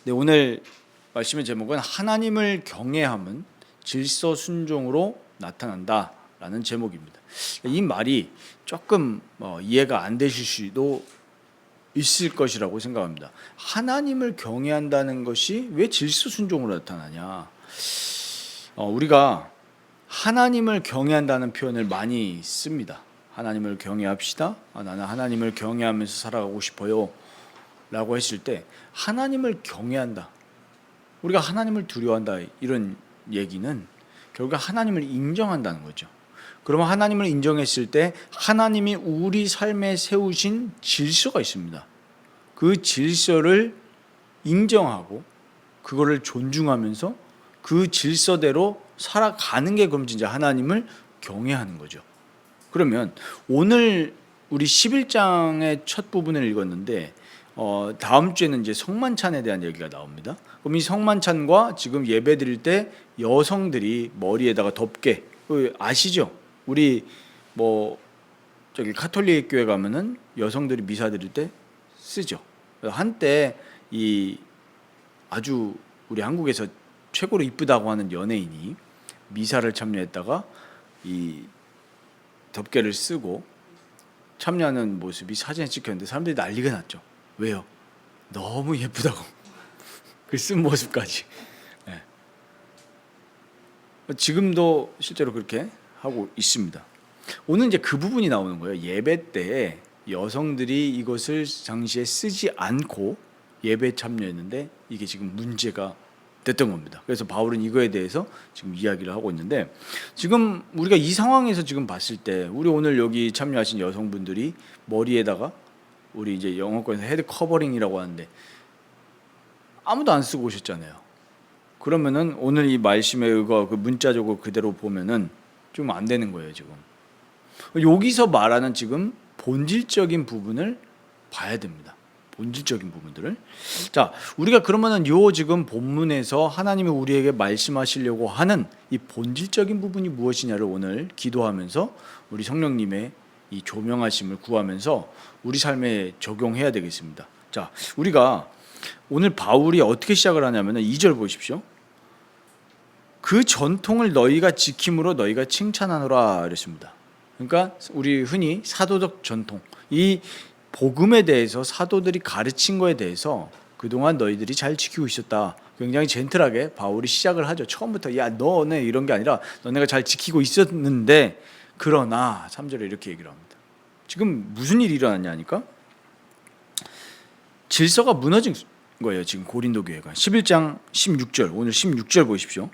네, 오늘 말씀의 제목은 하나님을 경외함은 질서 순종으로 나타난다라는 제목입니다. 이 말이 조금 이해가 안 되실 수도 있을 것이라고 생각합니다. 하나님을 경외한다는 것이 왜 질서 순종으로 나타나냐? 우리가 하나님을 경외한다는 표현을 많이 씁니다. 하나님을 경외합시다. 나는 하나님을 경외하면서 살아가고 싶어요 라고 했을 때 하나님을 경외한다, 우리가 하나님을 두려워한다, 이런 얘기는 결국 하나님을 인정한다는 거죠. 그러면 하나님을 인정했을 때 하나님이 우리 삶에 세우신 질서가 있습니다. 그 질서를 인정하고 그거를 존중하면서 그 질서대로 살아가는 게 그럼 진짜 하나님을 경외하는 거죠. 그러면 오늘 우리 11장의 첫 부분을 읽었는데 다음 주에는 이제 성만찬에 대한 얘기가 나옵니다. 그럼 이 성만찬과 지금 예배 드릴 때 여성들이 머리에다가 덮개, 아시죠? 우리 저기 카톨릭 교회 가면은 여성들이 미사 드릴 때 쓰죠. 한때 이 아주 우리 한국에서 최고로 이쁘다고 하는 연예인이 미사를 참여했다가 이 덮개를 쓰고 참여하는 모습이 사진에 찍혔는데 사람들이 난리가 났죠. 왜요? 너무 예쁘다고. 그 쓴 모습까지. 네. 지금도 실제로 그렇게 하고 있습니다. 오늘 이제 그 부분이 나오는 거예요. 예배 때 여성들이 이것을 당시에 쓰지 않고 예배에 참여했는데 이게 지금 문제가 됐던 겁니다. 그래서 바울은 이거에 대해서 지금 이야기를 하고 있는데, 지금 우리가 이 상황에서 지금 봤을 때 우리 오늘 여기 참여하신 여성분들이 머리에다가 우리 이제 영어권에서 헤드 커버링이라고 하는데 아무도 안 쓰고 오셨잖아요. 그러면은 오늘 이 말씀에 의거 그 문자적으로 그대로 보면은 좀 안 되는 거예요. 지금 여기서 말하는 지금 본질적인 부분을 봐야 됩니다. 본질적인 부분들을. 자, 우리가 그러면은 요 지금 본문에서 하나님이 우리에게 말씀하시려고 하는 이 본질적인 부분이 무엇이냐를 오늘 기도하면서 우리 성령님의 이 조명하심을 구하면서 우리 삶에 적용해야 되겠습니다. 자, 우리가 오늘 바울이 어떻게 시작을 하냐면은 2절 보십시오. 그 전통을 너희가 지킴으로 너희가 칭찬하노라 그랬습니다. 그러니까 우리 흔히 사도적 전통, 이 복음에 대해서 사도들이 가르친 거에 대해서 그동안 너희들이 잘 지키고 있었다. 굉장히 젠틀하게 바울이 시작을 하죠. 처음부터 야 너네 이런 게 아니라 너네가 잘 지키고 있었는데, 그러나 3절에 이렇게 얘기를 합니다. 지금 무슨 일이 일어났냐 하니까 질서가 무너진 거예요. 지금 고린도 교회가. 11장 16절, 오늘 16절 보십시오.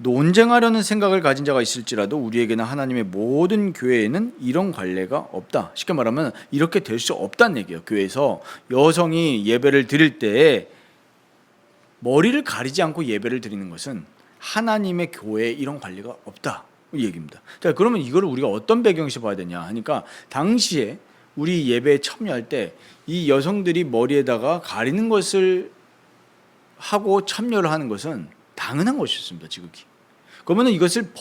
논쟁하려는 생각을 가진 자가 있을지라도 우리에게는 하나님의 모든 교회에는 이런 관례가 없다. 쉽게 말하면 이렇게 될 수 없다는 얘기예요. 교회에서 여성이 예배를 드릴 때 머리를 가리지 않고 예배를 드리는 것은 하나님의 교회에 이런 관례가 없다, 이 얘기입니다. 자, 그러면 이거를 우리가 어떤 배경에서 봐야 되냐 하니까, 당시에 우리 예배에 참여할 때 이 여성들이 머리에다가 가리는 것을 하고 참여를 하는 것은 당연한 것이었습니다. 지극히. 그러면 이것을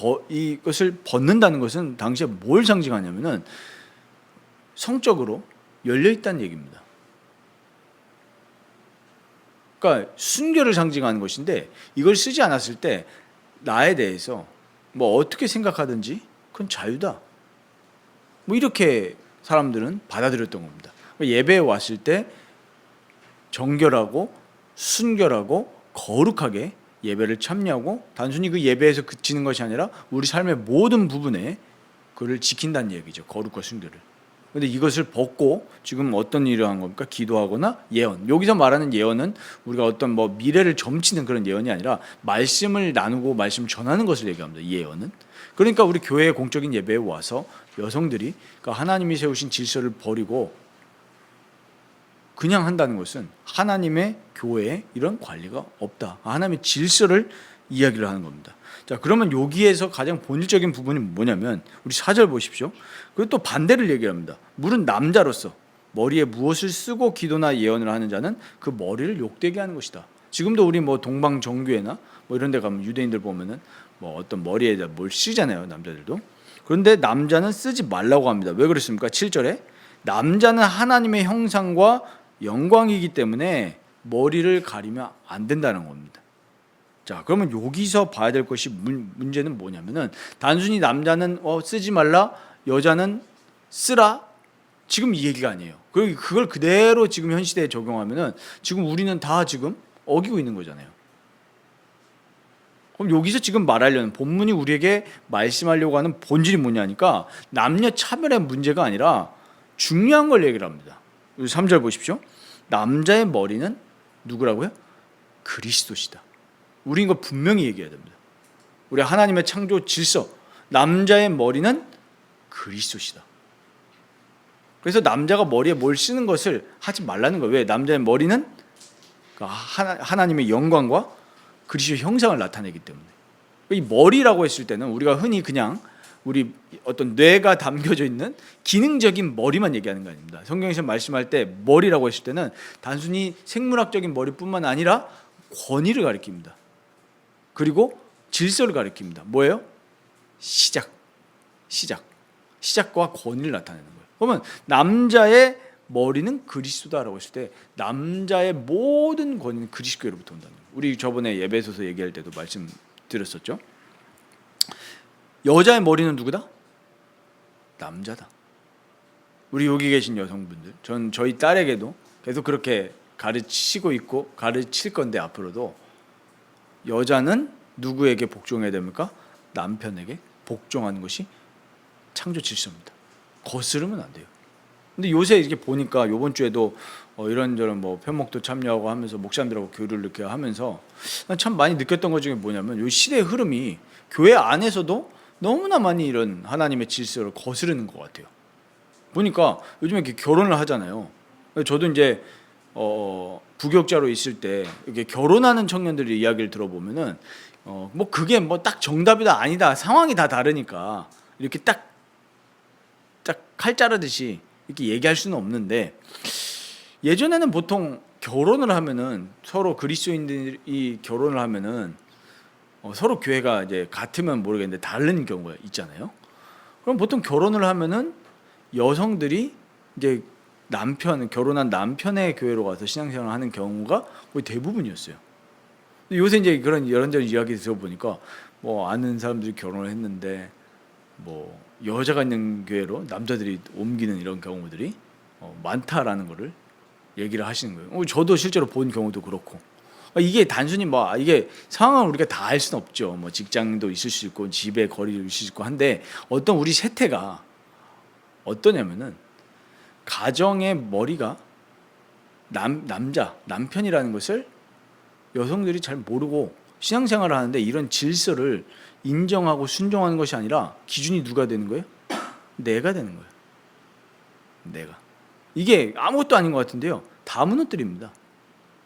벗는다는 것은 당시에 뭘 상징하냐면은 성적으로 열려 있다는 얘기입니다. 그러니까 순결을 상징하는 것인데, 이걸 쓰지 않았을 때 나에 대해서 어떻게 생각하든지 그건 자유다, 이렇게 사람들은 받아들였던 겁니다. 예배에 왔을 때 정결하고 순결하고 거룩하게 예배를 참여하고 단순히 그 예배에서 그치는 것이 아니라 우리 삶의 모든 부분에 그를 지킨다는 얘기죠. 거룩과 순결을. 그런데 이것을 벗고 지금 어떤 일을 한 겁니까? 기도하거나 예언. 여기서 말하는 예언은 우리가 어떤 미래를 점치는 그런 예언이 아니라 말씀을 나누고 말씀을 전하는 것을 얘기합니다. 이 예언은. 그러니까 우리 교회의 공적인 예배에 와서 여성들이 하나님이 세우신 질서를 버리고 그냥 한다는 것은 하나님의 교회에 이런 관리가 없다, 하나님의 질서를 이야기를 하는 겁니다. 자, 그러면 여기에서 가장 본질적인 부분이 뭐냐면 우리 4절 보십시오. 그리고 또 반대를 얘기합니다. 물은 남자로서 머리에 무엇을 쓰고 기도나 예언을 하는 자는 그 머리를 욕되게 하는 것이다. 지금도 우리 동방 정교회나 이런 데 가면 유대인들 보면은 어떤 머리에다 뭘 쓰잖아요, 남자들도. 그런데 남자는 쓰지 말라고 합니다. 왜 그랬습니까? 7절에 남자는 하나님의 형상과 영광이기 때문에 머리를 가리면 안 된다는 겁니다. 자, 그러면 여기서 봐야 될 것이 문제는 뭐냐면은 단순히 남자는 쓰지 말라, 여자는 쓰라, 지금 이 얘기가 아니에요. 그걸 그대로 지금 현 시대에 적용하면은 지금 우리는 다 지금 어기고 있는 거잖아요. 그럼 여기서 지금 말하려는 본문이 우리에게 말씀하려고 하는 본질이 뭐냐니까 남녀 차별의 문제가 아니라 중요한 걸 얘기를 합니다. 3절 보십시오. 남자의 머리는 누구라고요? 그리스도시다. 우리 이거 분명히 얘기해야 됩니다. 우리 하나님의 창조 질서, 남자의 머리는 그리스도시다. 그래서 남자가 머리에 뭘 쓰는 것을 하지 말라는 거예요. 왜? 남자의 머리는 하나님의 영광과 그리스도의 형상을 나타내기 때문에. 이 머리라고 했을 때는 우리가 흔히 그냥 우리 어떤 뇌가 담겨져 있는 기능적인 머리만 얘기하는 거 아닙니다. 성경에서 말씀할 때 머리라고 했을 때는 단순히 생물학적인 머리뿐만 아니라 권위를 가리킵니다. 그리고 질서를 가리킵니다. 뭐예요? 시작과 권위를 나타내는 거예요. 그러면 남자의 머리는 그리스도다라고 했을 때 남자의 모든 권위는 그리스도로부터 온다는 거예요. 우리 저번에 예배소서 얘기할 때도 말씀드렸었죠. 여자의 머리는 누구다? 남자다. 우리 여기 계신 여성분들, 저희 딸에게도 계속 그렇게 가르치고 있고 가르칠 건데 앞으로도 여자는 누구에게 복종해야 됩니까? 남편에게 복종하는 것이 창조 질서입니다. 거스르면 안 돼요. 근데 요새 이렇게 보니까 이번 주에도 이런저런 편목도 참여하고 하면서 목사님들하고 교류를 이렇게 하면서 참 많이 느꼈던 것 중에 뭐냐면 이 시대의 흐름이 교회 안에서도 너무나 많이 이런 하나님의 질서를 거스르는 것 같아요. 보니까 요즘에 이렇게 결혼을 하잖아요. 저도 이제 부교육자로 있을 때 이렇게 결혼하는 청년들의 이야기를 들어보면은 그게 딱 정답이다 아니다 상황이 다 다르니까 이렇게 딱 칼 자르듯이 이렇게 얘기할 수는 없는데 예전에는 보통 결혼을 하면은 서로 그리스도인들이 결혼을 하면은 서로 교회가 이제 같으면 모르겠는데 다른 경우가 있잖아요. 그럼 보통 결혼을 하면은 여성들이 이제 결혼한 남편의 교회로 가서 신앙생활을 하는 경우가 거의 대부분이었어요. 요새 이제 그런 이런저런 이야기 들어보니까 아는 사람들이 결혼을 했는데 여자가 있는 교회로 남자들이 옮기는 이런 경우들이 많다라는 거를 얘기를 하시는 거예요. 저도 실제로 본 경우도 그렇고 이게 단순히 이게 상황을 우리가 다 알 수는 없죠. 직장도 있을 수 있고 집에 거리도 있을 수 있고 한데 어떤 우리 세태가 어떠냐면은 가정의 머리가 남편이라는 것을 여성들이 잘 모르고 신앙생활을 하는데 이런 질서를 인정하고 순종하는 것이 아니라 기준이 누가 되는 거예요? 내가 되는 거예요. 내가. 이게 아무것도 아닌 것 같은데요. 다 무너뜨립니다.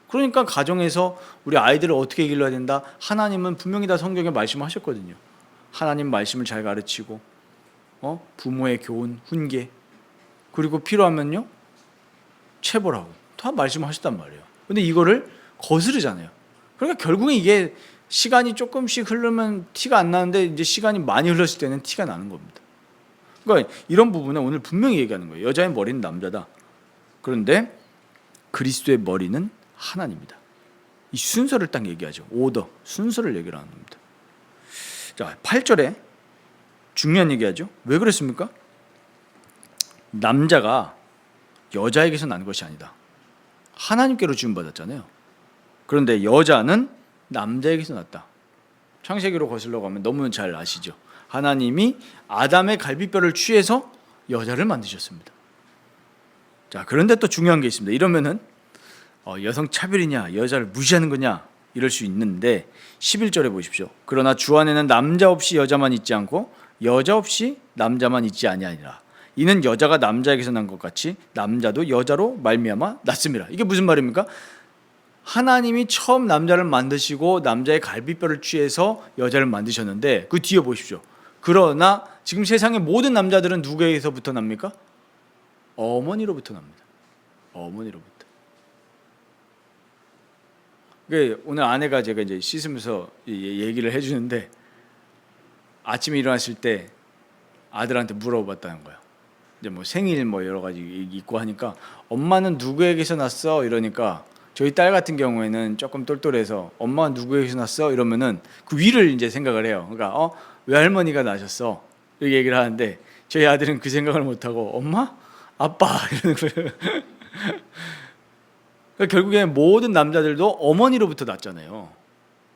그러니까 가정에서 우리 아이들을 어떻게 길러야 된다? 하나님은 분명히 다 성경에 말씀하셨거든요. 하나님 말씀을 잘 가르치고 부모의 교훈, 훈계 그리고 필요하면요 체벌하고 다 말씀하셨단 말이에요. 근데 이거를 거스르잖아요. 그러니까 결국에 이게 시간이 조금씩 흐르면 티가 안 나는데 이제 시간이 많이 흘렀을 때는 티가 나는 겁니다. 그러니까 이런 부분은 오늘 분명히 얘기하는 거예요. 여자의 머리는 남자다. 그런데 그리스도의 머리는 하나님이다. 이 순서를 딱 얘기하죠. 오더, 순서를 얘기를 하는 겁니다. 자, 8절에 중요한 얘기하죠. 왜 그랬습니까? 남자가 여자에게서 난 것이 아니다. 하나님께로 지음받았잖아요. 그런데 여자는 남자에게서 났다. 창세기로 거슬러 가면 너무 잘 아시죠. 하나님이 아담의 갈비뼈를 취해서 여자를 만드셨습니다. 자, 그런데 또 중요한 게 있습니다. 이러면은 여성 차별이냐, 여자를 무시하는 거냐 이럴 수 있는데 11절에 보십시오. 그러나 주 안에는 남자 없이 여자만 있지 않고 여자 없이 남자만 있지 아니하니라. 이는 여자가 남자에게서 난 것 같이 남자도 여자로 말미암아 났음이라. 이게 무슨 말입니까? 하나님이 처음 남자를 만드시고 남자의 갈비뼈를 취해서 여자를 만드셨는데 그 뒤에 보십시오. 그러나 지금 세상의 모든 남자들은 누구에게서부터 납니까? 어머니로부터 납니다. 어머니로부터. 오늘 아내가 제가 이제 씻으면서 얘기를 해주는데 아침에 일어났을 때 아들한테 물어봤다는 거예요. 이제 뭐 생일 뭐 여러 가지 있고 하니까 엄마는 누구에게서 났어? 이러니까 저희 딸 같은 경우에는 조금 똘똘해서 엄마가 누구에게서 났어? 이러면은 그 위를 이제 생각을 해요. 그러니까 외할머니가 나셨어. 이렇게 얘기를 하는데 저희 아들은 그 생각을 못 하고 엄마? 아빠 이러는 거예요. 그러니까 결국에 모든 남자들도 어머니로부터 났잖아요.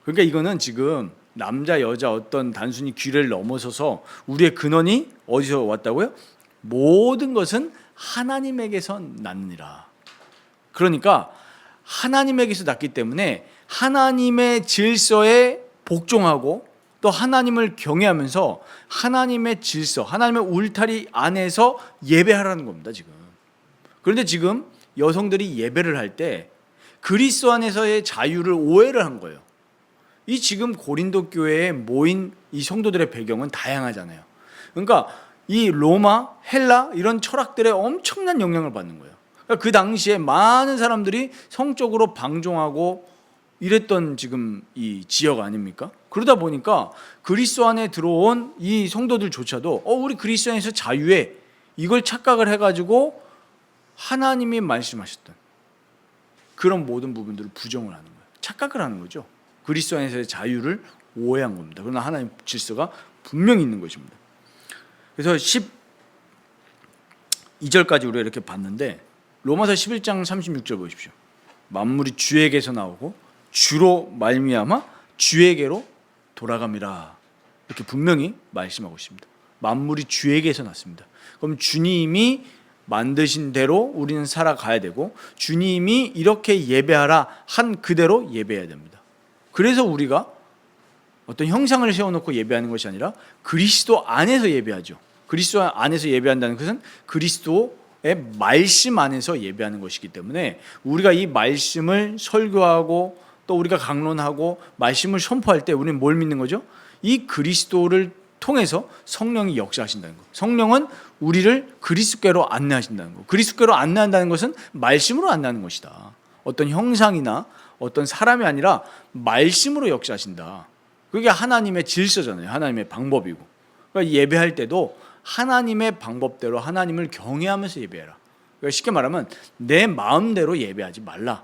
그러니까 이거는 지금 남자 여자 어떤 단순히 귀를 넘어서서 우리의 근원이 어디서 왔다고요? 모든 것은 하나님에게서 났느니라. 그러니까 하나님에게서 났기 때문에 하나님의 질서에 복종하고 또 하나님을 경외하면서 하나님의 질서, 하나님의 울타리 안에서 예배하라는 겁니다, 지금. 그런데 지금 여성들이 예배를 할 때 그리스도 안에서의 자유를 오해를 한 거예요. 이 지금 고린도 교회에 모인 이 성도들의 배경은 다양하잖아요. 그러니까 이 로마, 헬라 이런 철학들의 엄청난 영향을 받는 거예요. 그러니까 그 당시에 많은 사람들이 성적으로 방종하고 이랬던 지금 이 지역 아닙니까? 그러다 보니까 그리스도 안에 들어온 이 성도들조차도 우리 그리스도 안에서 자유해 이걸 착각을 해가지고 하나님이 말씀하셨던 그런 모든 부분들을 부정을 하는 거예요. 착각을 하는 거죠. 그리스도 안에서의 자유를 오해한 겁니다. 그러나 하나님 질서가 분명히 있는 것입니다. 그래서 12절까지 우리가 이렇게 봤는데 로마서 11장 36절 보십시오. 만물이 주에게서 나오고 주로 말미암아 주에게로 돌아갑니다. 이렇게 분명히 말씀하고 있습니다. 만물이 주에게서 났습니다. 그럼 주님이 만드신 대로 우리는 살아가야 되고 주님이 이렇게 예배하라 한 그대로 예배해야 됩니다. 그래서 우리가 어떤 형상을 세워놓고 예배하는 것이 아니라 그리스도 안에서 예배하죠. 그리스도 안에서 예배한다는 것은 그리스도의 말씀 안에서 예배하는 것이기 때문에 우리가 이 말씀을 설교하고 또 우리가 강론하고 말씀을 선포할 때 우리는 뭘 믿는 거죠? 이 그리스도를 통해서 성령이 역사하신다는 것. 성령은 우리를 그리스도께로 안내하신다는 것. 그리스도께로 안내한다는 것은 말씀으로 안내하는 것이다. 어떤 형상이나 어떤 사람이 아니라 말씀으로 역사하신다. 그게 하나님의 질서잖아요. 하나님의 방법이고. 그러니까 예배할 때도 하나님의 방법대로 하나님을 경외하면서 예배해라. 그러니까 쉽게 말하면 내 마음대로 예배하지 말라.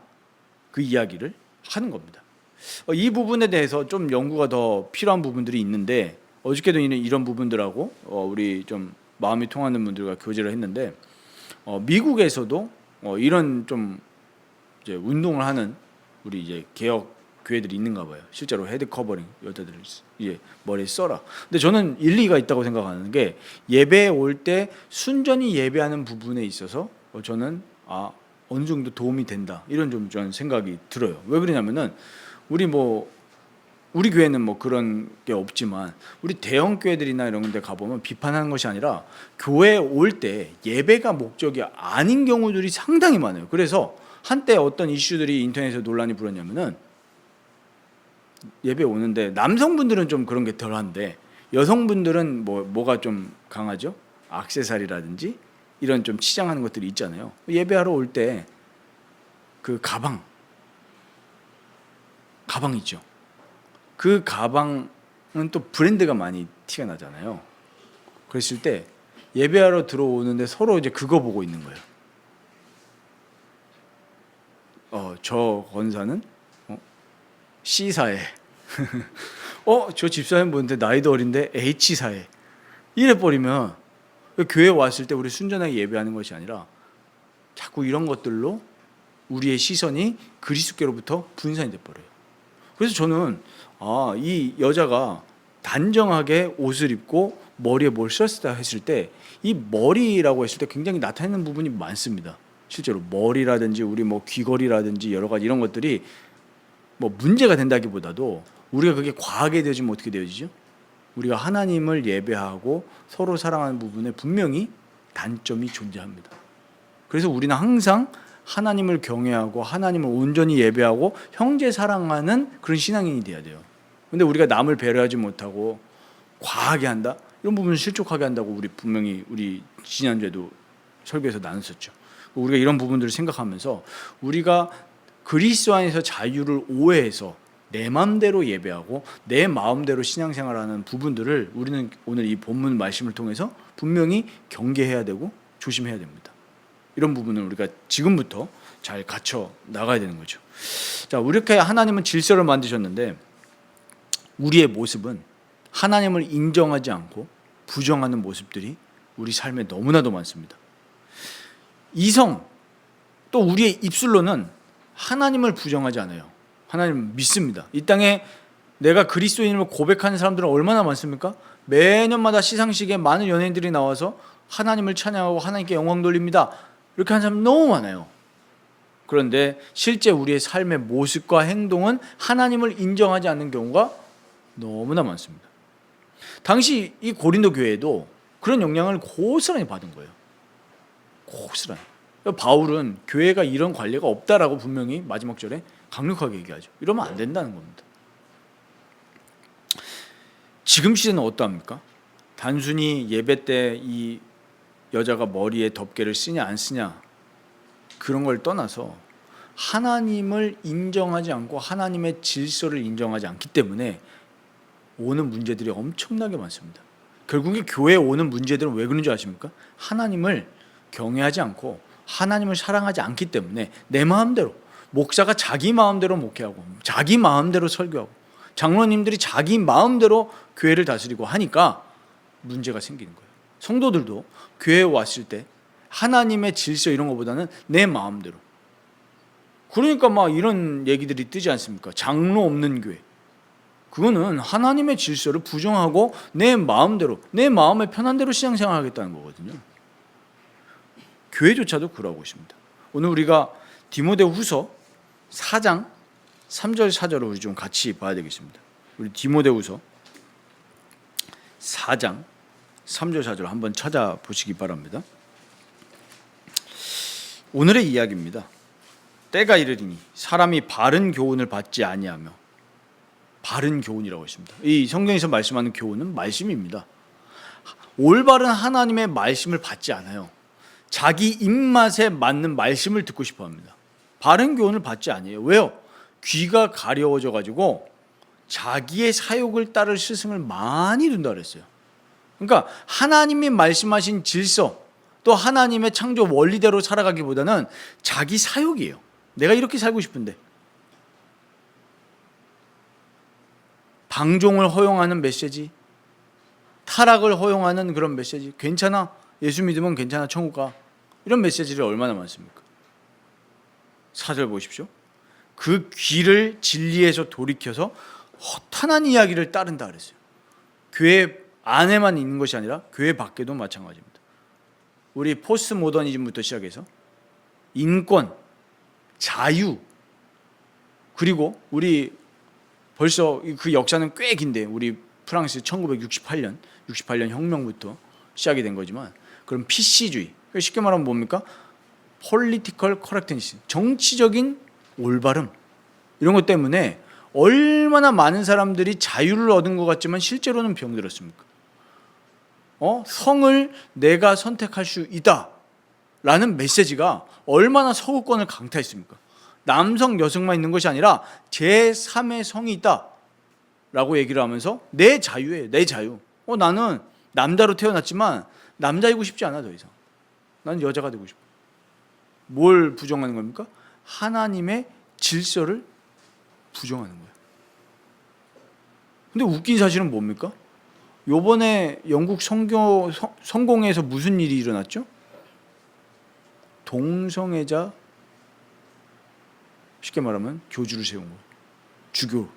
그 이야기를 하는 겁니다. 이 부분에 대해서 좀 연구가 더 필요한 부분들이 있는데 어저께도 이런 부분들하고 우리 좀 마음이 통하는 분들과 교제를 했는데 미국에서도 이런 좀 이제 운동을 하는 우리 이제 개혁 교회들이 있는가 봐요. 실제로 헤드 커버링 여자들 이제 머리에 써라. 근데 저는 일리가 있다고 생각하는 게 예배에 올 때 순전히 예배하는 부분에 있어서 저는 어느 정도 도움이 된다 이런 좀 저는 생각이 들어요. 왜 그러냐면은 우리 교회는 뭐 그런 게 없지만 우리 대형 교회들이나 이런 데 가보면 비판하는 것이 아니라 교회에 올 때 예배가 목적이 아닌 경우들이 상당히 많아요. 그래서 한때 어떤 이슈들이 인터넷에서 논란이 불었냐면은 예배 오는데 남성분들은 좀 그런 게 덜한데 여성분들은 뭐가 좀 강하죠? 액세서리라든지 이런 좀 치장하는 것들이 있잖아요. 예배하러 올 때 그 가방 있죠. 그 가방은 또 브랜드가 많이 티가 나잖아요. 그랬을 때 예배하러 들어오는데 서로 이제 그거 보고 있는 거예요. 저 권사는 C사에 저 집사님 보는데 나이도 어린데 H사에 이래버리면 교회 왔을 때 우리 순전하게 예배하는 것이 아니라 자꾸 이런 것들로 우리의 시선이 그리스도께로부터 분산이 돼버려요. 그래서 저는 이 여자가 단정하게 옷을 입고 머리에 뭘 썼다 했을 때 이 머리라고 했을 때 굉장히 나타내는 부분이 많습니다. 실제로 머리라든지 우리 귀걸이라든지 여러 가지 이런 것들이 문제가 된다기보다도 우리가 그게 과하게 되어지면 어떻게 되어지죠? 우리가 하나님을 예배하고 서로 사랑하는 부분에 분명히 단점이 존재합니다. 그래서 우리는 항상 하나님을 경외하고 하나님을 온전히 예배하고 형제 사랑하는 그런 신앙인이 돼야 돼요. 근데 우리가 남을 배려하지 못하고 과하게 한다? 이런 부분을 실족하게 한다고 우리 분명히 우리 지난주에도 설교에서 나눴었죠. 우리가 이런 부분들을 생각하면서 우리가 그리스도 안에서 자유를 오해해서 내 마음대로 예배하고 내 마음대로 신앙생활하는 부분들을 우리는 오늘 이 본문 말씀을 통해서 분명히 경계해야 되고 조심해야 됩니다. 이런 부분을 우리가 지금부터 잘 갖춰 나가야 되는 거죠. 자, 이렇게 하나님은 질서를 만드셨는데 우리의 모습은 하나님을 인정하지 않고 부정하는 모습들이 우리 삶에 너무나도 많습니다. 이성 또 우리의 입술로는 하나님을 부정하지 않아요. 하나님을 믿습니다. 이 땅에 내가 그리스도인을 고백하는 사람들은 얼마나 많습니까? 매년마다 시상식에 많은 연예인들이 나와서 하나님을 찬양하고 하나님께 영광 돌립니다. 이렇게 하는 사람 너무 많아요. 그런데 실제 우리의 삶의 모습과 행동은 하나님을 인정하지 않는 경우가 너무나 많습니다. 당시 이 고린도 교회도 그런 영향을 고스란히 받은 거예요. 고스란히. 바울은 교회가 이런 관례가 없다라고 분명히 마지막 절에 강력하게 얘기하죠. 이러면 안 된다는 겁니다. 지금 시대는 어떠합니까? 단순히 예배 때 이 여자가 머리에 덮개를 쓰냐 안 쓰냐 그런 걸 떠나서 하나님을 인정하지 않고 하나님의 질서를 인정하지 않기 때문에 오는 문제들이 엄청나게 많습니다. 결국에 교회에 오는 문제들은 왜 그런지 아십니까? 하나님을 경외하지 않고 하나님을 사랑하지 않기 때문에 내 마음대로 목사가 자기 마음대로 목회하고 자기 마음대로 설교하고 장로님들이 자기 마음대로 교회를 다스리고 하니까 문제가 생기는 거예요. 성도들도 교회에 왔을 때 하나님의 질서 이런 것보다는 내 마음대로. 그러니까 막 이런 얘기들이 뜨지 않습니까? 장로 없는 교회. 그거는 하나님의 질서를 부정하고 내 마음대로 내 마음의 편한 대로 신앙생활 하겠다는 거거든요. 교회조차도 그러고 있습니다. 오늘 우리가 디모데후서 4장 3절 4절을 우리 좀 같이 봐야 되겠습니다. 우리 디모데후서 4장 3절 4절 한번 찾아보시기 바랍니다. 오늘의 이야기입니다. 때가 이르리니 사람이 바른 교훈을 받지 아니하며 바른 교훈이라고 했습니다. 이 성경에서 말씀하는 교훈은 말씀입니다. 올바른 하나님의 말씀을 받지 않아요. 자기 입맛에 맞는 말씀을 듣고 싶어 합니다. 바른 교훈을 받지 아니에요. 왜요? 귀가 가려워져 가지고 자기의 사욕을 따를 스승을 많이 둔다 그랬어요. 그러니까 하나님이 말씀하신 질서 또 하나님의 창조 원리대로 살아가기보다는 자기 사욕이에요. 내가 이렇게 살고 싶은데. 방종을 허용하는 메시지, 타락을 허용하는 그런 메시지, 괜찮아, 예수 믿으면 괜찮아, 천국 가, 이런 메시지를 얼마나 많습니까? 4절 보십시오. 그 귀를 진리에서 돌이켜서 허탄한 이야기를 따른다 그랬어요. 교회 안에만 있는 것이 아니라 교회 밖에도 마찬가지입니다. 우리 포스트 모더니즘부터 시작해서 인권, 자유, 그리고 우리 벌써 그 역사는 꽤 긴데 우리 프랑스 1968년 혁명부터 시작이 된 거지만 그럼 PC주의, 쉽게 말하면 뭡니까? Political correctness, 정치적인 올바름, 이런 것 때문에 얼마나 많은 사람들이 자유를 얻은 것 같지만 실제로는 병들었습니까? 성을 내가 선택할 수 있다라는 메시지가 얼마나 서구권을 강타했습니까? 남성, 여성만 있는 것이 아니라 제3의 성이 있다라고 얘기를 하면서 내 자유예요. 내 자유. 나는 남자로 태어났지만 남자이고 싶지 않아. 더 이상 나는 여자가 되고 싶어. 뭘 부정하는 겁니까? 하나님의 질서를 부정하는 거예요. 근데 웃긴 사실은 뭡니까? 요번에 영국 성공회에서 무슨 일이 일어났죠? 동성애자, 쉽게 말하면 교주를 세운 거예요. 주교.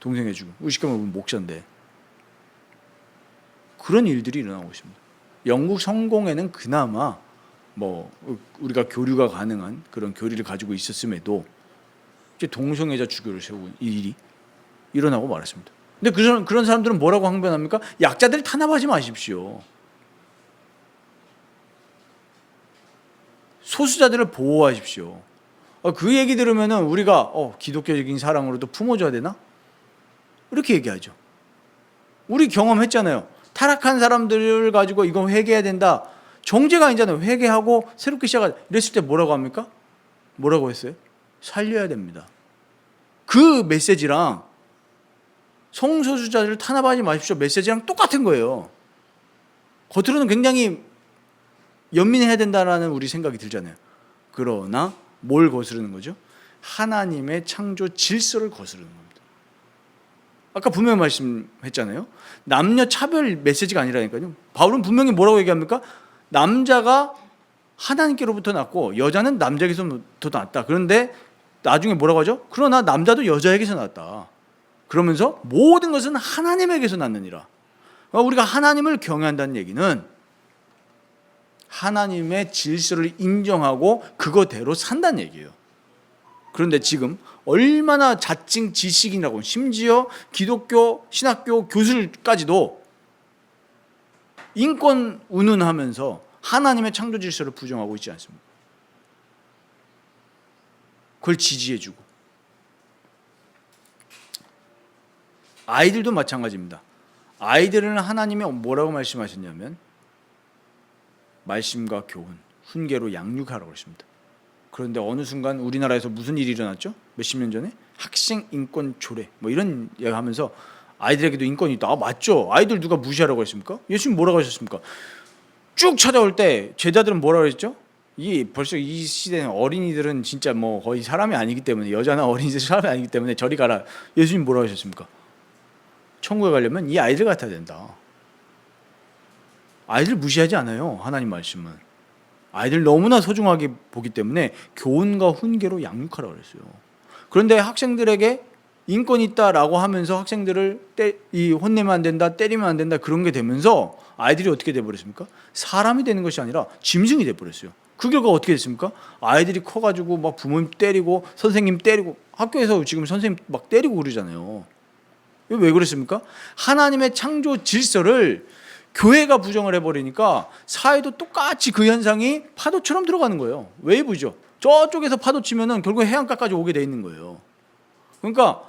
동성애 주교. 쉽게 말하면 목사인데. 그런 일들이 일어나고 있습니다. 영국 성공회는 그나마 우리가 교류가 가능한 그런 교리를 가지고 있었음에도 이제 동성애자 주교를 세운 일이 일어나고 말았습니다. 근데 그런 사람들은 뭐라고 항변합니까? 약자들 탄압하지 마십시오. 소수자들을 보호하십시오. 그 얘기 들으면은 우리가 기독교적인 사랑으로도 품어줘야 되나? 이렇게 얘기하죠. 우리 경험했잖아요. 타락한 사람들을 가지고 이건 회개해야 된다. 정죄가 아니잖아요. 회개하고 새롭게 시작하자. 이랬을 때 뭐라고 합니까? 뭐라고 했어요? 살려야 됩니다. 그 메시지랑 성소수자들을 탄압하지 마십시오 메시지랑 똑같은 거예요. 겉으로는 굉장히 연민해야 된다라는 우리 생각이 들잖아요. 그러나 뭘 거스르는 거죠? 하나님의 창조 질서를 거스르는 겁니다. 아까 분명히 말씀했잖아요. 남녀 차별 메시지가 아니라니까요. 바울은 분명히 뭐라고 얘기합니까? 남자가 하나님께로부터 났고 여자는 남자에게서부터 났다. 그런데 나중에 뭐라고 하죠? 그러나 남자도 여자에게서 났다. 그러면서 모든 것은 하나님에게서 났느니라. 우리가 하나님을 경외한다는 얘기는 하나님의 질서를 인정하고 그거대로 산다는 얘기예요. 그런데 지금 얼마나 자칭 지식인이라고, 심지어 기독교 신학교 교수들까지도 인권 운운하면서 하나님의 창조 질서를 부정하고 있지 않습니까? 그걸 지지해주고. 아이들도 마찬가지입니다. 아이들은 하나님이 뭐라고 말씀하셨냐면 말씀과 교훈, 훈계로 양육하라고 했습니다. 그런데 어느 순간 우리나라에서 무슨 일이 일어났죠? 몇십 년 전에 학생 인권 조례 뭐 이런 얘기 하면서 아이들에게도 인권이 있다. 맞죠? 아이들 누가 무시하라고 했습니까? 예수님 뭐라고 하셨습니까? 쭉 찾아올 때 제자들은 뭐라고 했죠? 벌써 이 시대는 어린이들은 진짜 뭐 거의 사람이 아니기 때문에, 여자나 어린이들 사람이 아니기 때문에 저리 가라. 예수님 뭐라고 하셨습니까? 천국에 가려면 이 아이들 같아야 된다. 아이들 무시하지 않아요. 하나님 말씀은. 아이들 너무나 소중하게 보기 때문에 교훈과 훈계로 양육하라고 그랬어요. 그런데 학생들에게 인권이 있다라고 하면서 학생들을 혼내면 안 된다, 때리면 안 된다, 그런 게 되면서 아이들이 어떻게 돼버렸습니까? 사람이 되는 것이 아니라 짐승이 돼버렸어요. 그 결과 어떻게 됐습니까? 아이들이 커가지고 막 부모님 때리고 선생님 때리고, 학교에서 지금 선생님 막 때리고 그러잖아요. 왜 그랬습니까? 하나님의 창조 질서를 교회가 부정을 해버리니까 사회도 똑같이 그 현상이 파도처럼 들어가는 거예요. 웨이브죠. 저쪽에서 파도 치면은 결국 해안가까지 오게 돼 있는 거예요. 그러니까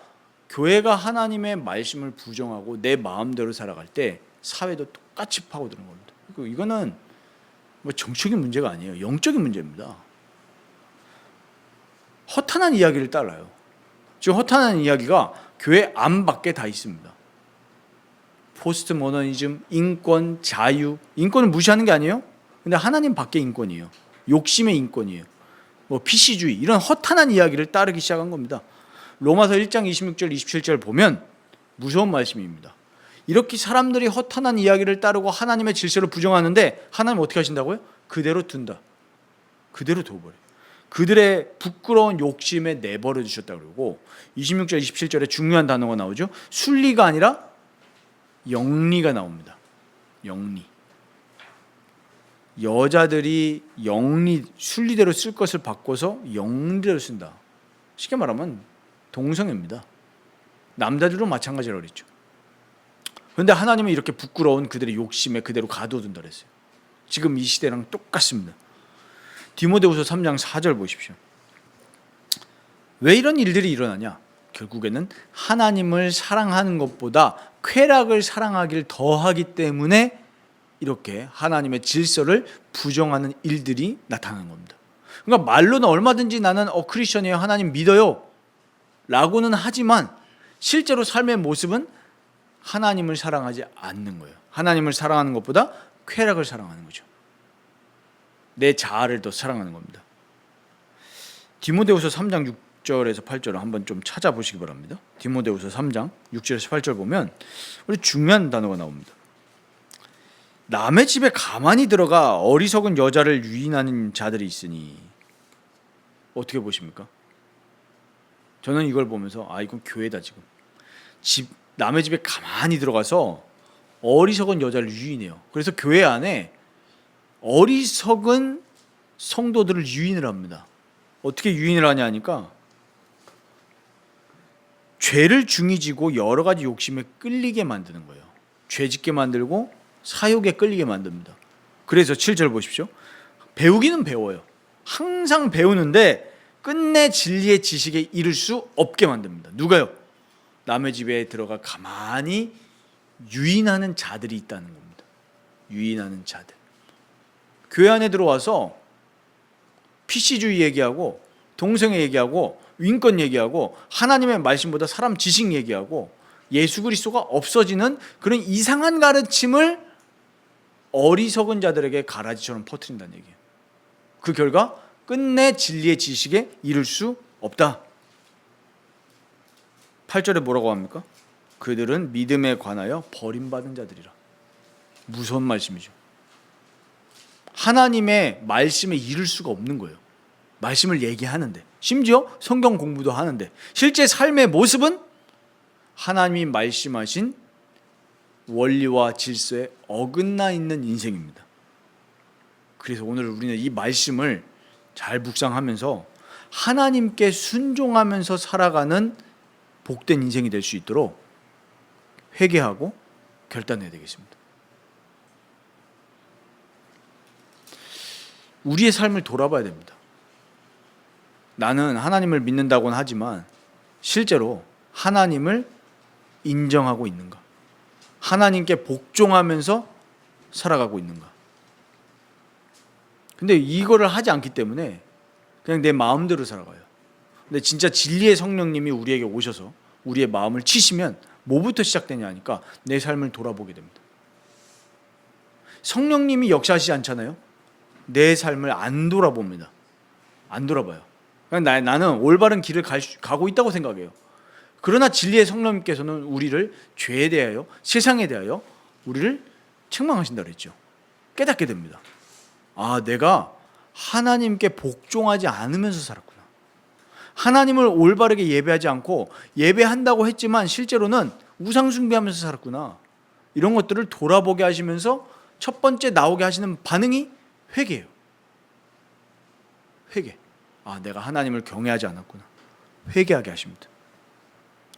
교회가 하나님의 말씀을 부정하고 내 마음대로 살아갈 때 사회도 똑같이 파고드는 겁니다. 이거는 뭐 정치적인 문제가 아니에요. 영적인 문제입니다. 허탄한 이야기를 따라요. 지금 허탄한 이야기가 교회 안 밖에 다 있습니다. 포스트 모더니즘, 인권, 자유. 인권을 무시하는 게 아니에요. 근데 하나님 밖에 인권이에요. 욕심의 인권이에요. 뭐 PC주의, 이런 허탄한 이야기를 따르기 시작한 겁니다. 로마서 1장 26절 27절 보면 무서운 말씀입니다. 이렇게 사람들이 허탄한 이야기를 따르고 하나님의 질서를 부정하는데 하나님 어떻게 하신다고요? 그대로 둔다. 그대로 둬버려요. 그들의 부끄러운 욕심에 내버려 두셨다고 그러고, 26절 27절에 중요한 단어가 나오죠. 순리가 아니라 영리가 나옵니다. 영리. 여자들이 순리대로 쓸 것을 바꿔서 영리대로 쓴다. 쉽게 말하면 동성애입니다. 남자들도 마찬가지라고 그랬죠. 그런데 하나님은 이렇게 부끄러운 그들의 욕심에 그대로 가둬둔다 그랬어요. 지금 이 시대랑 똑같습니다. 디모데후서 3장 4절 보십시오. 왜 이런 일들이 일어나냐? 결국에는 하나님을 사랑하는 것보다 쾌락을 사랑하길 더하기 때문에 이렇게 하나님의 질서를 부정하는 일들이 나타나는 겁니다. 그러니까 말로는 얼마든지 나는 크리스천이에요, 하나님 믿어요 라고는 하지만 실제로 삶의 모습은 하나님을 사랑하지 않는 거예요. 하나님을 사랑하는 것보다 쾌락을 사랑하는 거죠. 내 자아를 더 사랑하는 겁니다. 디모데후서 3장 6절에서 8절을 한번 좀 찾아보시기 바랍니다. 디모데후서 3장 6절에서 8절 보면 우리 중요한 단어가 나옵니다. 남의 집에 가만히 들어가 어리석은 여자를 유인하는 자들이 있으니. 어떻게 보십니까? 저는 이걸 보면서 이건 교회다. 지금 남의 집에 가만히 들어가서 어리석은 여자를 유인해요. 그래서 교회 안에 어리석은 성도들을 유인을 합니다. 어떻게 유인을 하냐 하니까 죄를 중히 지고 여러 가지 욕심에 끌리게 만드는 거예요. 죄 짓게 만들고 사욕에 끌리게 만듭니다. 그래서 7절 보십시오. 배우기는 배워요. 항상 배우는데 끝내 진리의 지식에 이를 수 없게 만듭니다. 누가요? 남의 집에 들어가 가만히 유인하는 자들이 있다는 겁니다. 유인하는 자들. 교회 안에 들어와서 PC주의 얘기하고 동성애 얘기하고 윈권 얘기하고 하나님의 말씀보다 사람 지식 얘기하고 예수 그리스도가 없어지는 그런 이상한 가르침을 어리석은 자들에게 가라지처럼 퍼뜨린다는 얘기예요. 그 결과 끝내 진리의 지식에 이를 수 없다. 8절에 뭐라고 합니까? 그들은 믿음에 관하여 버림받은 자들이라. 무서운 말씀이죠. 하나님의 말씀에 이를 수가 없는 거예요. 말씀을 얘기하는데, 심지어 성경 공부도 하는데 실제 삶의 모습은 하나님이 말씀하신 원리와 질서에 어긋나 있는 인생입니다. 그래서 오늘 우리는 이 말씀을 잘 묵상하면서 하나님께 순종하면서 살아가는 복된 인생이 될 수 있도록 회개하고 결단해야 되겠습니다. 우리의 삶을 돌아봐야 됩니다. 나는 하나님을 믿는다고는 하지만 실제로 하나님을 인정하고 있는가? 하나님께 복종하면서 살아가고 있는가? 근데 이거를 하지 않기 때문에 그냥 내 마음대로 살아가요. 근데 진짜 진리의 성령님이 우리에게 오셔서 우리의 마음을 치시면 뭐부터 시작되냐 하니까 내 삶을 돌아보게 됩니다. 성령님이 역사하시지 않잖아요. 내 삶을 안 돌아봅니다. 안 돌아봐요. 그냥 나는 올바른 길을 가고 있다고 생각해요. 그러나 진리의 성령님께서는 우리를 죄에 대하여, 세상에 대하여 우리를 책망하신다고 그랬죠. 깨닫게 됩니다. 아, 내가 하나님께 복종하지 않으면서 살았구나. 하나님을 올바르게 예배하지 않고 예배한다고 했지만 실제로는 우상 숭배하면서 살았구나. 이런 것들을 돌아보게 하시면서 첫 번째 나오게 하시는 반응이 회개예요. 회개. 아, 내가 하나님을 경외하지 않았구나. 회개하게 하십니다.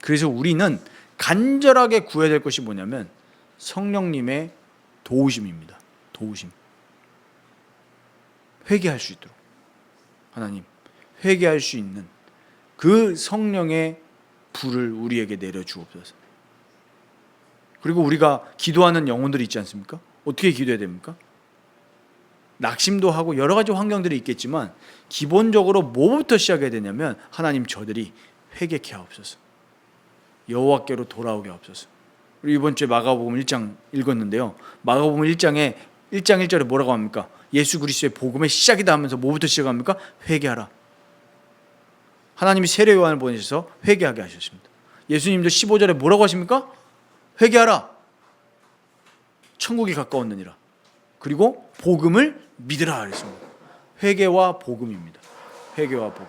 그래서 우리는 간절하게 구해야 될 것이 뭐냐면 성령님의 도우심입니다. 도우심. 회개할 수 있도록 하나님, 회개할 수 있는 그 성령의 불을 우리에게 내려주옵소서. 그리고 우리가 기도하는 영혼들이 있지 않습니까? 어떻게 기도해야 됩니까? 낙심도 하고 여러 가지 환경들이 있겠지만 기본적으로 뭐부터 시작해야 되냐면 하나님, 저들이 회개케 하옵소서. 여호와께로 돌아오게 하옵소서. 우리 이번 주에 마가복음 1장 읽었는데요. 마가복음 1장 1절에 뭐라고 합니까? 예수 그리스도의 복음의 시작이다 하면서 뭐부터 시작합니까? 회개하라. 하나님이 세례 요한을 보내셔서 회개하게 하셨습니다. 예수님도 15절에 뭐라고 하십니까? 회개하라. 천국이 가까웠느니라. 그리고 복음을 믿으라 그랬습니다. 회개와 복음입니다. 회개와 복음.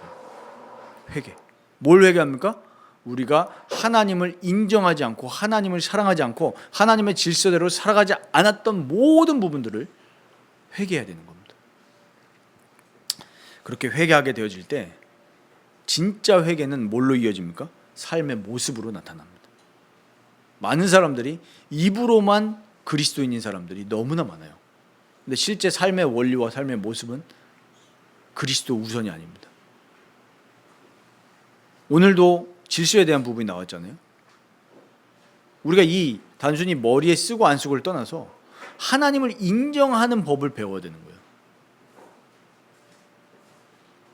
회개. 뭘 회개합니까? 우리가 하나님을 인정하지 않고 하나님을 사랑하지 않고 하나님의 질서대로 살아가지 않았던 모든 부분들을 회개해야 되는 겁니다. 그렇게 회개하게 되어질 때 진짜 회개는 뭘로 이어집니까? 삶의 모습으로 나타납니다. 많은 사람들이 입으로만 그리스도인인 사람들이 너무나 많아요. 근데 실제 삶의 원리와 삶의 모습은 그리스도 우선이 아닙니다. 오늘도 질서에 대한 부분이 나왔잖아요. 우리가 이 단순히 머리에 쓰고 안 쓰고를 떠나서 하나님을 인정하는 법을 배워야 되는 거예요.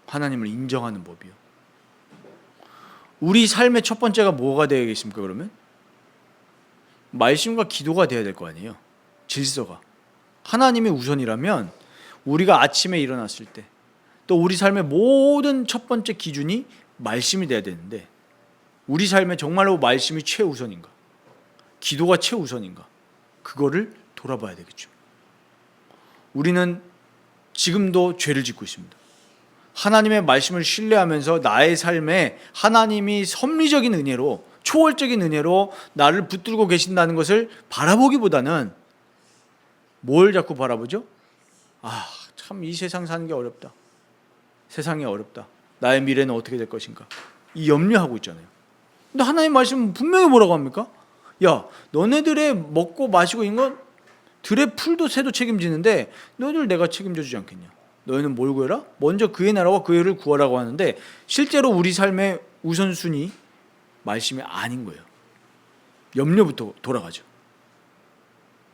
하나님을 인정하는 법이요. 우리 삶의 첫 번째가 뭐가 되겠습니까? 그러면 말씀과 기도가 돼야 될 거 아니에요. 질서가. 하나님이 우선이라면 우리가 아침에 일어났을 때 또 우리 삶의 모든 첫 번째 기준이 말씀이 돼야 되는데 우리 삶에 정말로 말씀이 최우선인가? 기도가 최우선인가? 그거를 돌아봐야 되겠죠. 우리는 지금도 죄를 짓고 있습니다. 하나님의 말씀을 신뢰하면서 나의 삶에 하나님이 섭리적인 은혜로, 초월적인 은혜로 나를 붙들고 계신다는 것을 바라보기보다는 뭘 자꾸 바라보죠? 아, 참 이 세상 사는 게 어렵다. 세상이 어렵다. 나의 미래는 어떻게 될 것인가? 이 염려하고 있잖아요. 근데 하나님 말씀은 분명히 뭐라고 합니까? 야, 너네들의 먹고 마시고 있는 건 들의 풀도 새도 책임지는데 너희들 내가 책임져 주지 않겠냐? 너희는 뭘 구해라? 먼저 그의 나라와 그의 의를 구하라고 하는데 실제로 우리 삶의 우선순위 말씀이 아닌 거예요. 염려부터 돌아가죠.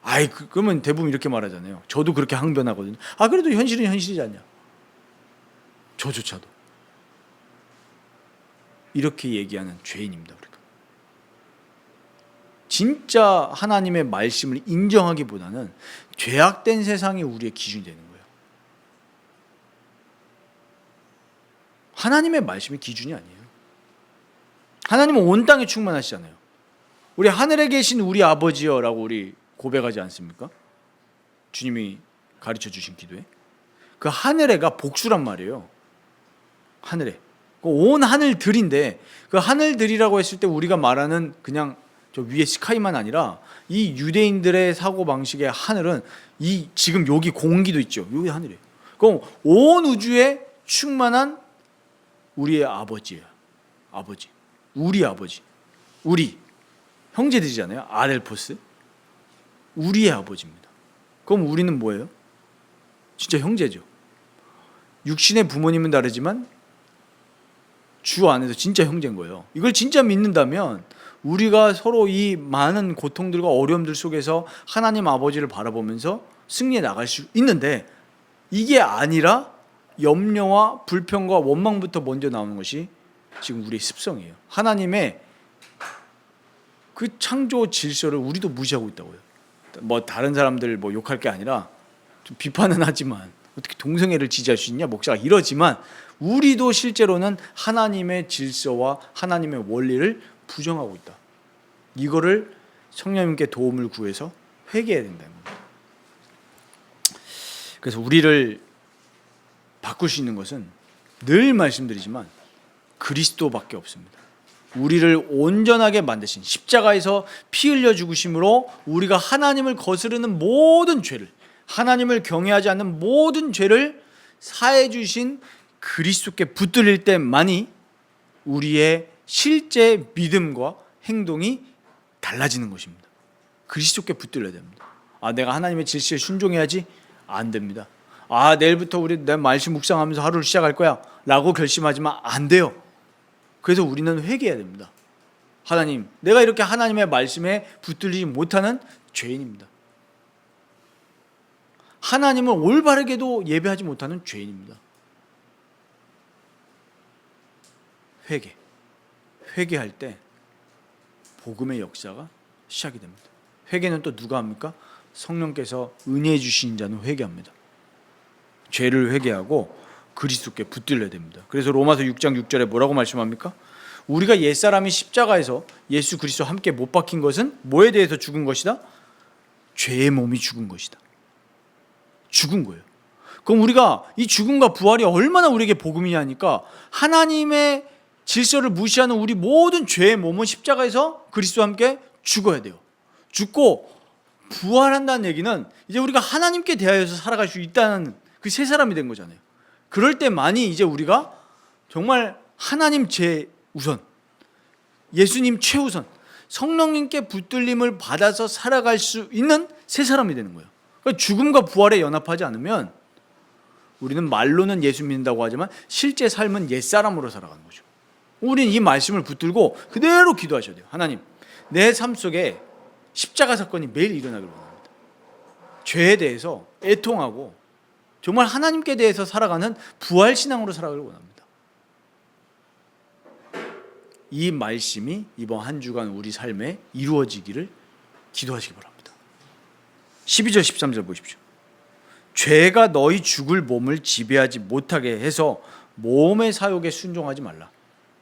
아이, 그러면 대부분 이렇게 말하잖아요. 저도 그렇게 항변하거든요. 아, 그래도 현실은 현실이지 않냐? 저조차도. 이렇게 얘기하는 죄인입니다. 우리가 진짜 하나님의 말씀을 인정하기보다는 죄악된 세상이 우리의 기준이 되는 거예요. 하나님의 말씀이 기준이 아니에요. 하나님은 온 땅에 충만하시잖아요. 우리 하늘에 계신 우리 아버지여라고 우리 고백하지 않습니까? 주님이 가르쳐 주신 기도에 그 하늘에가 복수란 말이에요. 하늘에 온 하늘들인데 그 하늘들이라고 했을 때 우리가 말하는 그냥 저 위에 스카이만 아니라 이 유대인들의 사고 방식의 하늘은 이 지금 여기 공기도 있죠. 여기 하늘이에요. 그럼 온 우주에 충만한 우리의 아버지예요. 아버지, 우리 아버지, 우리 형제들이잖아요. 아델포스, 우리의 아버지입니다. 그럼 우리는 뭐예요? 진짜 형제죠. 육신의 부모님은 다르지만 주 안에서 진짜 형제인 거예요. 이걸 진짜 믿는다면 우리가 서로 이 많은 고통들과 어려움들 속에서 하나님 아버지를 바라보면서 승리해 나갈 수 있는데, 이게 아니라 염려와 불평과 원망부터 먼저 나오는 것이 지금 우리의 습성이에요. 하나님의 그 창조 질서를 우리도 무시하고 있다고요. 뭐 다른 사람들 뭐 욕할 게 아니라 좀 비판은 하지만 어떻게 동성애를 지지할 수 있냐 목사가 이러지만, 우리도 실제로는 하나님의 질서와 하나님의 원리를 부정하고 있다. 이거를 성령님께 도움을 구해서 회개해야 된다는 겁니다. 그래서 우리를 바꿀 수 있는 것은 늘 말씀드리지만 그리스도밖에 없습니다. 우리를 온전하게 만드신 십자가에서 피 흘려 죽으심으로 우리가 하나님을 거스르는 모든 죄를, 하나님을 경외하지 않는 모든 죄를 사해 주신 그리스도께 붙들릴 때만이 우리의 실제 믿음과 행동이 달라지는 것입니다. 그리스도께 붙들려야 됩니다. 내가 하나님의 질서에 순종해야지? 안 됩니다. 내일부터 내 말씀 묵상하면서 하루를 시작할 거야 라고 결심하지만 안 돼요. 그래서 우리는 회개해야 됩니다. 하나님, 내가 이렇게 하나님의 말씀에 붙들리지 못하는 죄인입니다. 하나님을 올바르게도 예배하지 못하는 죄인입니다. 회개할 때 복음의 역사가 시작이 됩니다. 회개는 또 누가 합니까? 성령께서 은혜해 주신 자는 회개합니다. 죄를 회개하고 그리스도께 붙들려야 됩니다. 그래서 로마서 6장 6절에 뭐라고 말씀합니까? 우리가 옛사람이 십자가에서 예수 그리스도와 함께 못 박힌 것은 뭐에 대해서 죽은 것이다? 죄의 몸이 죽은 것이다. 죽은 거예요. 그럼 우리가 이 죽음과 부활이 얼마나 우리에게 복음이냐 하니까, 하나님의 질서를 무시하는 우리 모든 죄의 몸은 십자가에서 그리스도와 함께 죽어야 돼요. 죽고 부활한다는 얘기는 이제 우리가 하나님께 대하여서 살아갈 수 있다는 그 새 사람이 된 거잖아요. 그럴 때만이 이제 우리가 정말 하나님 최우선, 예수님 최우선, 성령님께 붙들림을 받아서 살아갈 수 있는 새 사람이 되는 거예요. 그러니까 죽음과 부활에 연합하지 않으면 우리는 말로는 예수 믿는다고 하지만 실제 삶은 옛사람으로 살아가는 거죠. 우리는 이 말씀을 붙들고 그대로 기도하셔야 돼요. 하나님, 내 삶 속에 십자가 사건이 매일 일어나길 원합니다. 죄에 대해서 애통하고 정말 하나님께 대해서 살아가는 부활신앙으로 살아가길 원합니다. 이 말씀이 이번 한 주간 우리 삶에 이루어지기를 기도하시기 바랍니다. 12절 13절 보십시오. 죄가 너희 죽을 몸을 지배하지 못하게 해서 몸의 사욕에 순종하지 말라.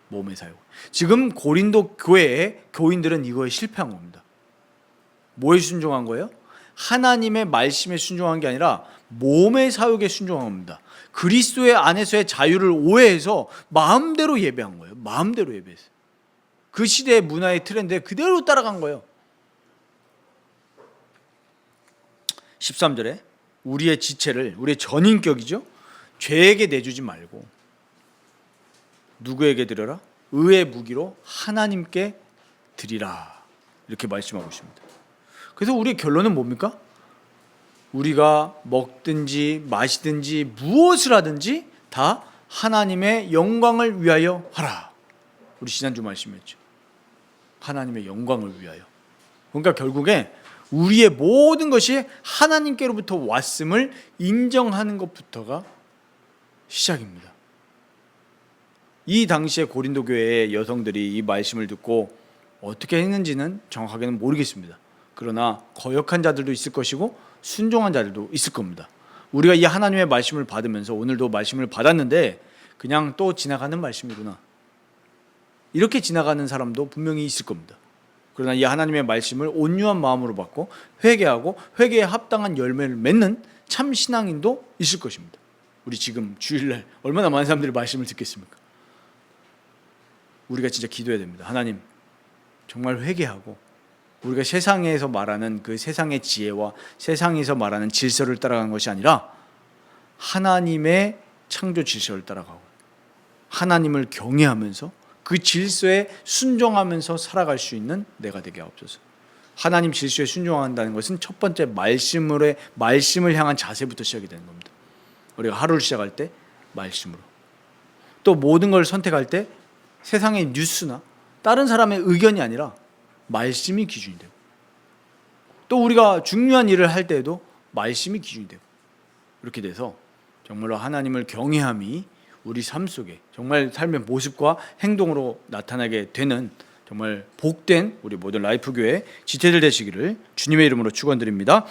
몸의 사욕. 지금 고린도 교회의 교인들은 이거에 실패한 겁니다. 뭐에 순종한 거예요? 하나님의 말씀에 순종한 게 아니라 몸의 사욕에 순종한 겁니다. 그리스도의 안에서의 자유를 오해해서 마음대로 예배한 거예요. 마음대로 예배했어요. 그 시대의 문화의 트렌드에 그대로 따라간 거예요. 13절에 우리의 지체를, 우리의 전인격이죠, 죄에게 내주지 말고 누구에게 드려라? 의의 무기로 하나님께 드리라. 이렇게 말씀하고 있습니다. 그래서 우리의 결론은 뭡니까? 우리가 먹든지 마시든지 무엇을 하든지 다 하나님의 영광을 위하여 하라. 우리 지난주 말씀이었죠. 하나님의 영광을 위하여. 그러니까 결국에 우리의 모든 것이 하나님께로부터 왔음을 인정하는 것부터가 시작입니다. 이 당시에 고린도 교회의 여성들이 이 말씀을 듣고 어떻게 했는지는 정확하게는 모르겠습니다. 그러나 거역한 자들도 있을 것이고 순종한 자들도 있을 겁니다. 우리가 이 하나님의 말씀을 받으면서 오늘도 말씀을 받았는데 그냥 또 지나가는 말씀이구나, 이렇게 지나가는 사람도 분명히 있을 겁니다. 그러나 이 하나님의 말씀을 온유한 마음으로 받고 회개하고 회개에 합당한 열매를 맺는 참 신앙인도 있을 것입니다. 우리 지금 주일날 얼마나 많은 사람들이 말씀을 듣겠습니까? 우리가 진짜 기도해야 됩니다. 하나님, 정말 회개하고 우리가 세상에서 말하는 그 세상의 지혜와 세상에서 말하는 질서를 따라가는 것이 아니라 하나님의 창조 질서를 따라가고 하나님을 경외하면서 그 질서에 순종하면서 살아갈 수 있는 내가 되게 하옵소서. 하나님 질서에 순종한다는 것은 첫 번째 말씀을 향한 자세부터 시작이 되는 겁니다. 우리가 하루를 시작할 때 말씀으로, 또 모든 걸 선택할 때 세상의 뉴스나 다른 사람의 의견이 아니라 말씀이 기준이 되고, 또 우리가 중요한 일을 할 때에도 말씀이 기준이 되고, 이렇게 돼서 정말로 하나님을 경외함이 우리 삶 속에 정말 삶의 모습과 행동으로 나타나게 되는 정말 복된 우리 모든 라이프교회 지체들 되시기를 주님의 이름으로 축원드립니다.